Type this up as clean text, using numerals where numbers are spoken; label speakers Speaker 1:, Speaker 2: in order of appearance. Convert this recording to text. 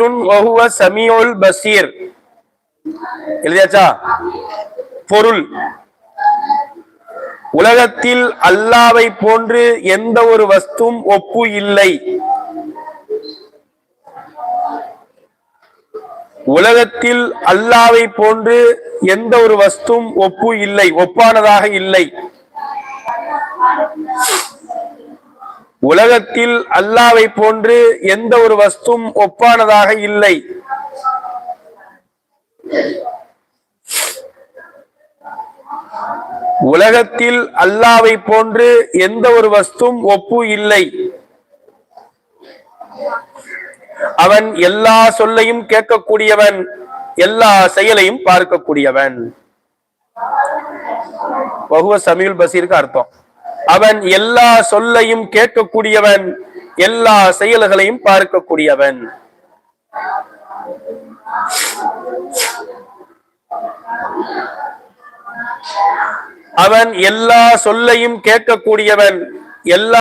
Speaker 1: வஹுவ சமீஉல் பஸீர். எழுதியாச்சா? பொருள்: உலகத்தில் அல்லாஹ்வை போன்று எந்த ஒரு வஸ்துவும் ஒப்பு இல்லை. உலகத்தில் அல்லாஹ்வை போன்று எந்த ஒரு வஸ்துவும் ஒப்பு இல்லை, ஒப்பானதாக இல்லை. உலகத்தில் அல்லாஹ்வை போன்று எந்த ஒரு வஸ்துவும் ஒப்பானதாக இல்லை. உலகத்தில் அல்லாஹ்வை போன்று எந்த ஒரு வஸ்துவும் ஒப்பு இல்லை. அவன் எல்லா சொல்லையும் கேட்கக்கூடியவன், எல்லா செயலையும் பார்க்கக்கூடியவன். வஹுவ சமீஉல் பஸீருக்கு அர்த்தம், அவன் எல்லா சொல்லையும் கேட்கக்கூடியவன், எல்லா செயல்களையும் பார்க்கக்கூடியவன். அவன் எல்லா சொல்லையும் கேட்கக்கூடியவன், எல்லா